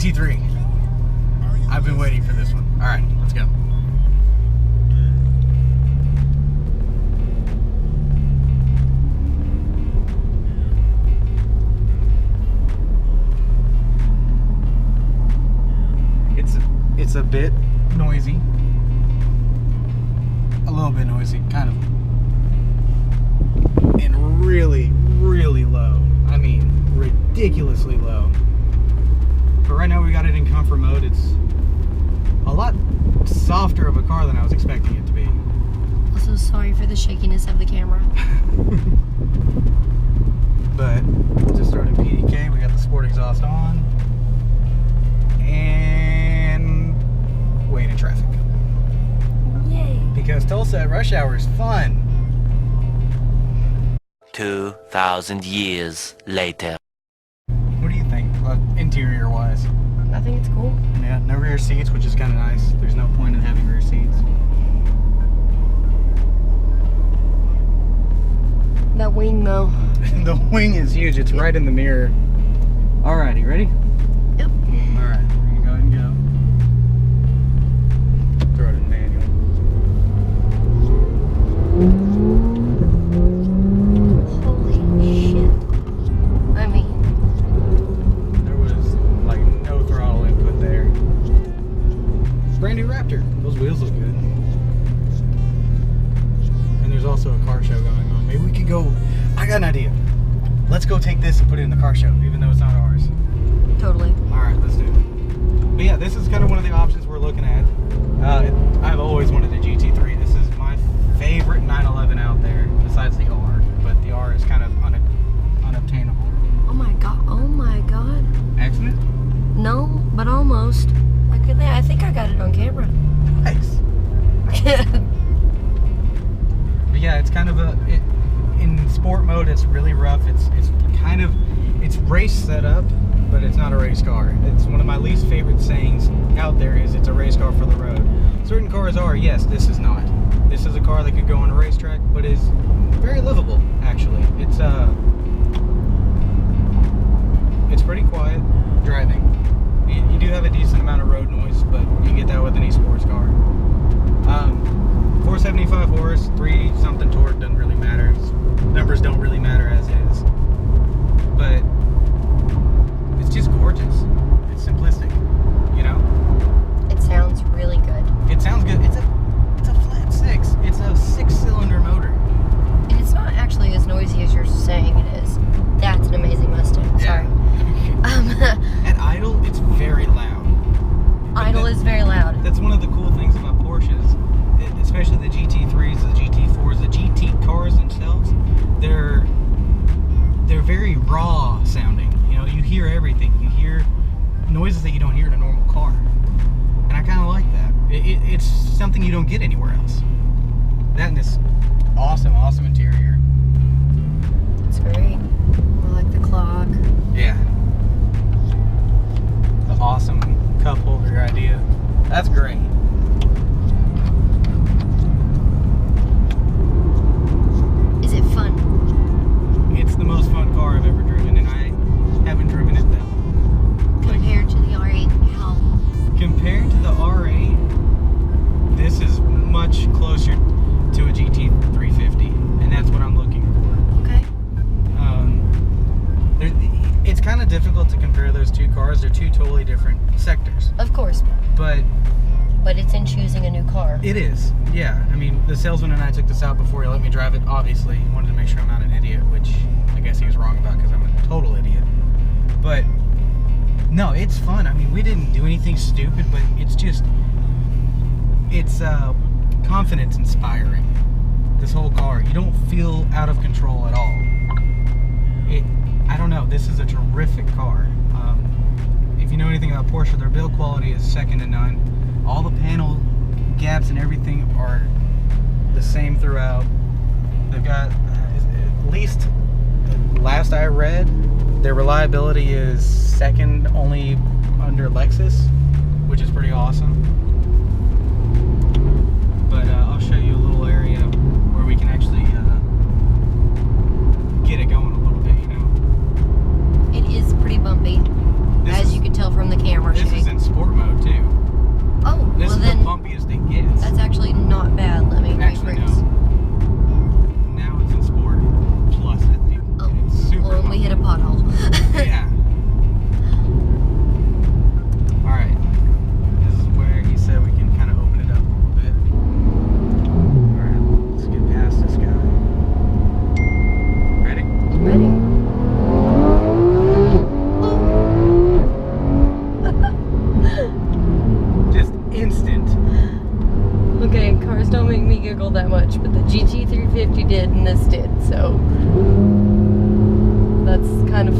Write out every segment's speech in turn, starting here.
GT3. I've been waiting for this one. All right, let's go. It's a bit noisy. A little bit noisy, kind of. And really, really low. I mean, ridiculously low. But right now we got it in comfort mode. It's a lot softer of a car than I was expecting it to be. Also, sorry for the shakiness of the camera. But just started PDK. We got the sport exhaust on. And wait in traffic. Yay. Because Tulsa at rush hour is fun. 2,000 years later. What do you think, interior wise? I think it's cool. Yeah, no rear seats, which is kind of nice. There's no point in having rear seats. That wing, though. The wing is huge. It's right in the mirror. Alrighty, ready? Yep. Alright, we're gonna go ahead and go. Throw it in manual. Holy shit. I mean, There was like no throttle input there. Brand new Raptor. Those wheels look good. And there's also a car show going on. Maybe we could go. I got an idea. Let's go take this and put it in the car show, even though it's not ours. totally. Alright, let's do it. But yeah, this is kind of one of the options we're looking at. I've always wanted a GT3. This is my favorite 911 out there, besides the R. But the R is kind of unobtainable. Oh my god. Oh my god. Accident? No, but almost. I think I got it on camera. Nice. But yeah, it's kind of in sport mode, it's really rough. It's race set up, but it's not a race car. It's one of my least favorite sayings out there is it's a race car for the road. Certain cars are, yes, this is not. This is a car that could go on a racetrack, but is very livable, actually. It's pretty quiet driving. You do have a decent amount of road noise, but you get that with any sports car. 475 horse, 3 something torque, doesn't really matter. Numbers don't really matter as is. But it's just gorgeous. It's simplistic, you know? It sounds really good. It sounds good. It's a flat 6. It's a 6-cylinder motor. And it's not actually as noisy as you're saying it is. That's an amazing Mustang. Sorry. At idle, it's very loud. Idle is very loud. That's one of the cool things about Porsches, especially the GT3s, the GT4s, the GT cars themselves. They're very raw sounding. You know, you hear everything. You hear noises that you don't hear in a normal car, and I kind of like that. It's something you don't get anywhere else. That and this awesome interior. It's great. I like the clock. Yeah. The awesome cup holder idea. That's great. Is it fun? It's the most fun car I've ever driven, and I haven't driven it though. Compared to the R8, how? Compared to the R8, this is much closer to a GT350, and that's what I'm looking for. Okay. It's kind of difficult to compare those two cars. They're two totally different sectors. Of course. But it's in choosing a new car. it is, yeah. I mean, the salesman and I took this out before he let me drive it. Obviously, he wanted to make sure I'm not an idiot, which I guess he was wrong about because I'm a total idiot. But no, it's fun. I mean, we didn't do anything stupid, but it's confidence inspiring. This whole car, you don't feel out of control at all. I don't know. This is a terrific car. If you know anything about Porsche, their build quality is second to none. All the panel gaps and everything are the same throughout. They've got, at least last I read, their reliability is second only under Lexus, which is pretty awesome. But I'll show you a little area where we can actually get it going a little bit, you know. It is pretty bumpy, as you can tell from the camera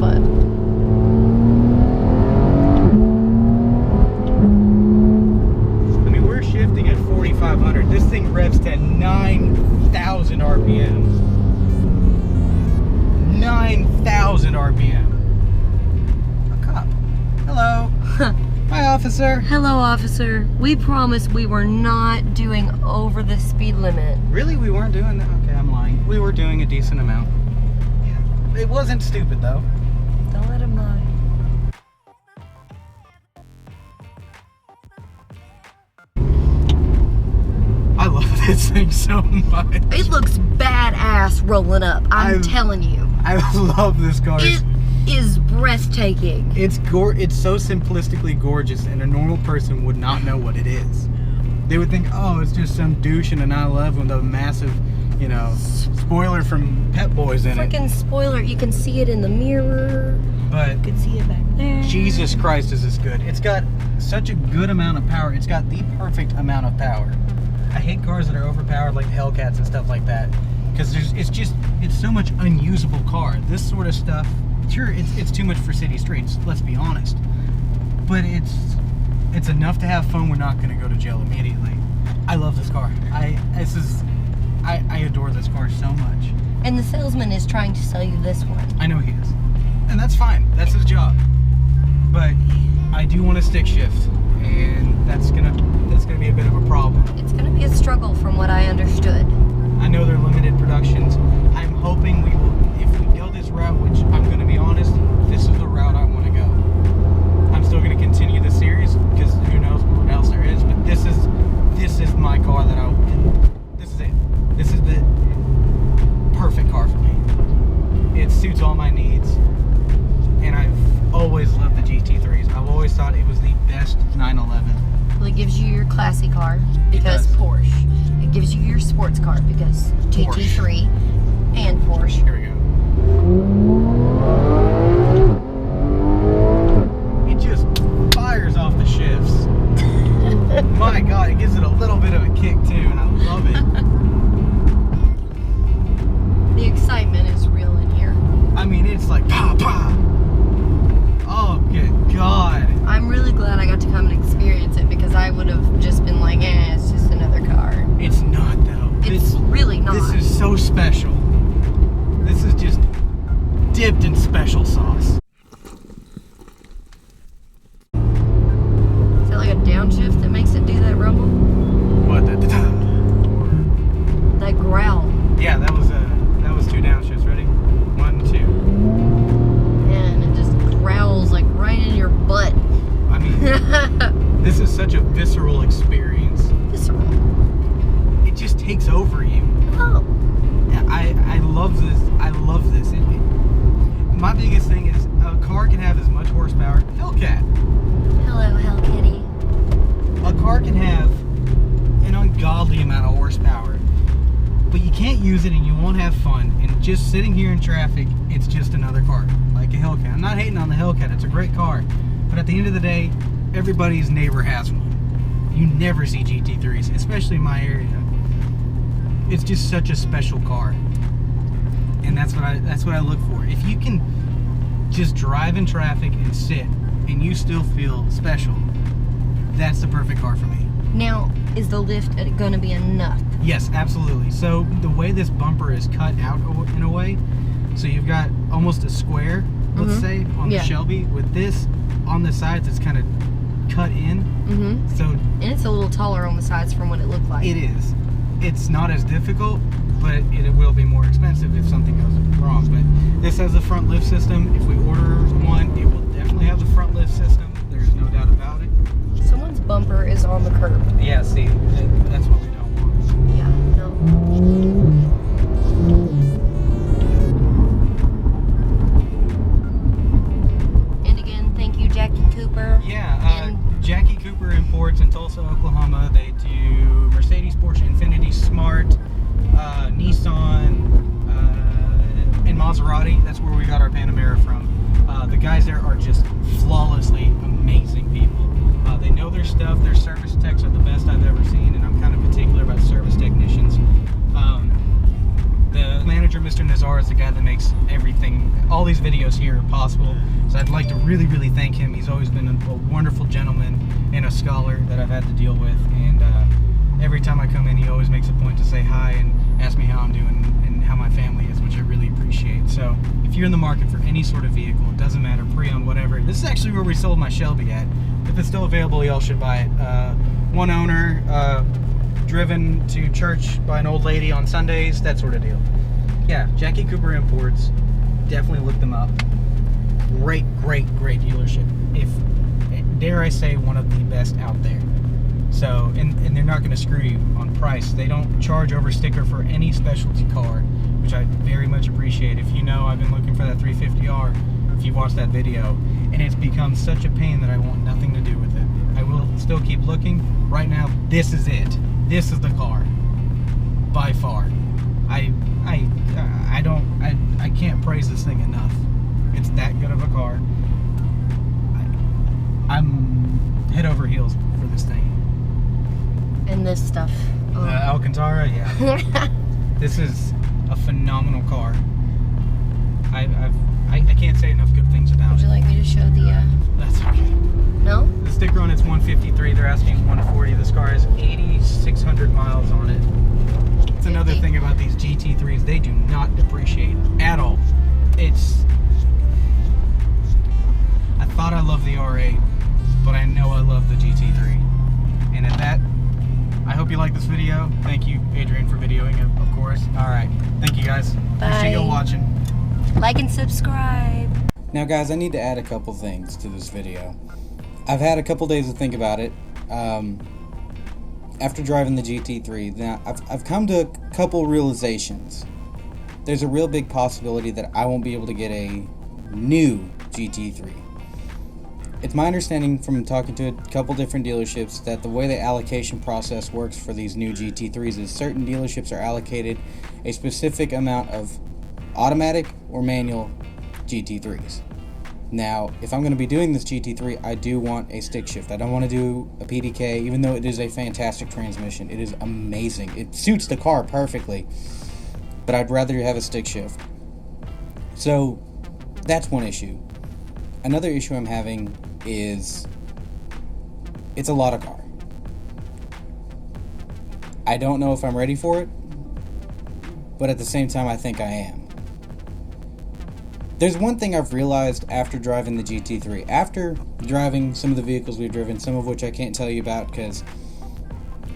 fun. I mean, we're shifting at 4,500. This thing revs to 9,000 RPM. 9,000 RPM. A cop. Hello. Hi, officer. Hello, officer. We promised we were not doing over the speed limit. Really? We weren't doing that? Okay, I'm lying. We were doing a decent amount. It wasn't stupid, though. Don't let him lie. I love this thing so much. It looks badass rolling up. I'm telling you. I love this car. It is breathtaking. It's so simplistically gorgeous, and a normal person would not know what it is. They would think, oh, it's just some douche in a 911 with a massive, you know, spoiler from Pep Boys in it. Freaking spoiler. You can see it in the mirror. But you can see it back there. Jesus Christ, is this good. It's got such a good amount of power. It's got the perfect amount of power. I hate cars that are overpowered like the Hellcats and stuff like that, because it's so much unusable car. This sort of stuff, sure, it's too much for city streets, let's be honest, but it's enough to have fun. We're not going to go to jail immediately. I love this car. I adore this car so much. And the salesman is trying to sell you this one. I know he is, and that's fine. That's his job. But I do want to stick shift, and that's gonna be a bit of a problem. It's gonna be a struggle from what I understood. I know they're limited productions. I'm hoping we will, if we go this route, which I'm gonna be honest, this is the route I want to go. I'm still gonna continue the series because who knows what else there is, but this is my car that this is it. This is the perfect car for me. It suits all my needs, and I've always loved the GT3s. I've always thought it was the best 911. Well, it gives you your classy car because Porsche. It gives you your sports car because GT3 and Porsche. Here we go. It just fires off the shifts. My God, it gives it a little bit of a kick too, and I love it. The excitement is real in here. I mean, it's like pow pow. Oh, good God. I'm really glad I got to come and experience it because I would have just been like, it's just another car. It's not, though. It's really not. This is so special. This is just dipped in special sauce. Is that like a downshift that makes it do that rumble? What, That growl. Yeah, that was two downshifts. Ready? 1, 2. And it just growls like right in your butt. I mean, this is such a visceral experience. Visceral. It just takes over you. Oh. I love this. I love this. My biggest thing is a car can have as much horsepower. Hellcat. Hello, Hell Kitty. A car can have an ungodly amount of horsepower, but you can't use it and you won't have fun. And just sitting here in traffic, it's just another car, like a Hellcat. I'm not hating on the Hellcat. It's a great car. But at the end of the day, everybody's neighbor has one. You never see GT3s, especially in my area. It's just such a special car. And that's what I look for. If you can just drive in traffic and sit and you still feel special, that's the perfect car for me. Now, is the lift going to be enough? Yes, absolutely. So the way this bumper is cut out in a way, so you've got almost a square, let's say, on the Shelby. With this, on the sides, it's kind of cut in. So, and it's a little taller on the sides from what it looked like. It is. It's not as difficult, but it will be more expensive if something goes wrong. But this has a front lift system. If we order one, it will definitely have the front lift system. There's no doubt about it. Someone's bumper is on the curb. Yeah, see, that's what we don't want. Yeah, no. And again, thank you, Jackie Cooper. Yeah, Jackie Cooper Imports in Tulsa, Oklahoma. They do Mercedes, Porsche, Infiniti, Smart, Nissan, and Maserati. That's where we got our Panamera from. The guys there are just flawlessly amazing people. They know their stuff. Their service techs are the best I've ever seen, and I'm kind of particular about service technicians. The manager, Mr. Nazar, is the guy that makes everything, all these videos us here possible. So I'd like to really, really thank him. He's always been a wonderful gentleman and a scholar that I've had to deal with. And every time I come in, he always makes a point to say hi and ask me how I'm doing and how my family is, which I really appreciate. So if you're in the market for any sort of vehicle, it doesn't matter, pre-owned, whatever. This is actually where we sold my Shelby at. If it's still available, y'all should buy it. One owner, driven to church by an old lady on Sundays, that sort of deal. Yeah, Jackie Cooper Imports. Definitely look them up. Great, great, great dealership. If, dare I say, one of the best out there. So, and they're not going to screw you on price. They don't charge over sticker for any specialty car, which I very much appreciate. If you know, I've been looking for that 350R, if you've watched that video, and it's become such a pain that I want nothing to do with it. I will still keep looking. Right now, this is it. This is the car, by far. I can't praise this thing enough. It's that good of a car. I'm head over heels for this thing. And this stuff. Oh. Alcantara, yeah. This is a phenomenal car. I can't say enough good things about it. Would you like me to show the? That's okay. No. The sticker on it's 153. They're asking 140. This car has 8,600 miles on it. That's another thing about these GT3s. They do not depreciate at all. I thought I loved the R8, but I know I love the GT3. And at that, I hope you like this video. Thank you, Adrian, for videoing it, of course. All right. Thank you, guys. Bye. Appreciate you watching. Like and subscribe. Now, guys, I need to add a couple things to this video. I've had a couple days to think about it. After driving the GT3, now I've come to a couple realizations. There's a real big possibility that I won't be able to get a new GT3. It's my understanding from talking to a couple different dealerships that the way the allocation process works for these new GT3s is certain dealerships are allocated a specific amount of automatic or manual GT3s. Now, if I'm going to be doing this GT3, I do want a stick shift. I don't want to do a PDK, even though it is a fantastic transmission. It is amazing. It suits the car perfectly, but I'd rather have a stick shift. So, that's one issue. Another issue I'm having is it's a lot of car. I don't know if I'm ready for it, but at the same time, I think I am. There's one thing I've realized after driving the GT3, after driving some of the vehicles we've driven, some of which I can't tell you about because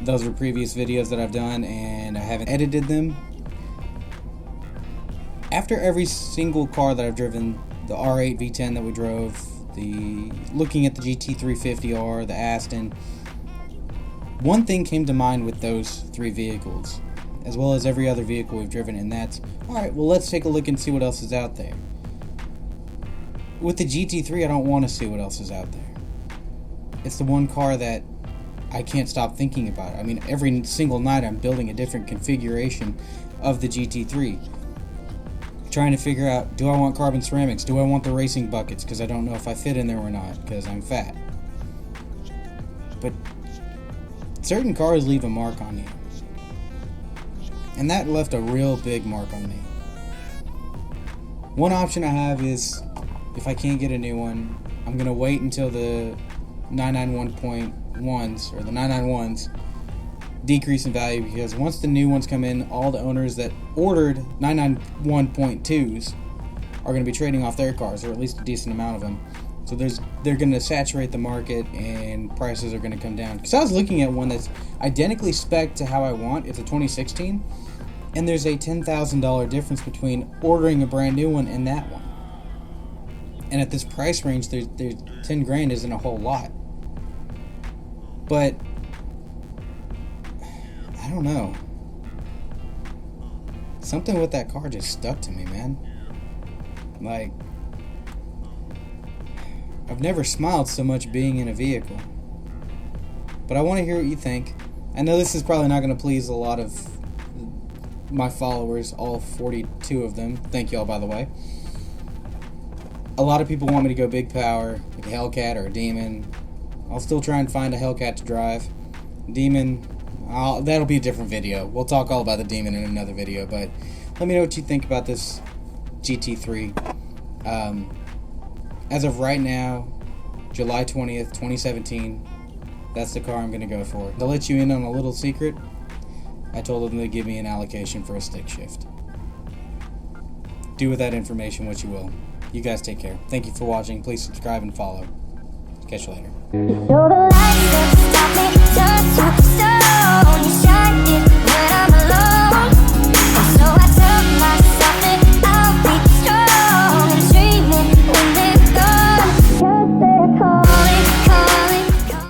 those are previous videos that I've done and I haven't edited them. After every single car that I've driven, the R8 V10 that we drove, looking at the GT350R, the Aston, one thing came to mind with those three vehicles, as well as every other vehicle we've driven, and that's, alright, well, let's take a look and see what else is out there. With the GT3, I don't want to see what else is out there. It's the one car that I can't stop thinking about. I mean, every single night I'm building a different configuration of the GT3. Trying to figure out, do I want carbon ceramics? Do I want the racing buckets? Because I don't know if I fit in there or not, because I'm fat. But certain cars leave a mark on you. And that left a real big mark on me. One option I have is, if I can't get a new one, I'm going to wait until the 991.1s or the 991s decrease in value, because once the new ones come in, all the owners that ordered 991.2s are going to be trading off their cars, or at least a decent amount of them. So they're going to saturate the market and prices are going to come down. Because I was looking at one that's identically spec'd to how I want. It's a 2016, and there's a $10,000 difference between ordering a brand new one and that one. And at this price range, there's 10 grand isn't a whole lot. But I don't know. Something with that car just stuck to me, man. Like, I've never smiled so much being in a vehicle. But I want to hear what you think. I know this is probably not going to please a lot of my followers, all 42 of them. Thank y'all, by the way. A lot of people want me to go big power, like a Hellcat or a Demon. I'll still try and find a Hellcat to drive. Demon, that'll be a different video. We'll talk all about the Demon in another video, but let me know what you think about this GT3. As of right now, July 20th, 2017, that's the car I'm going to go for. To let you in on a little secret, I told them to give me an allocation for a stick shift. Do with that information what you will. You guys take care. Thank you for watching. Please subscribe and follow. Catch you later. You're the light that stopped me, just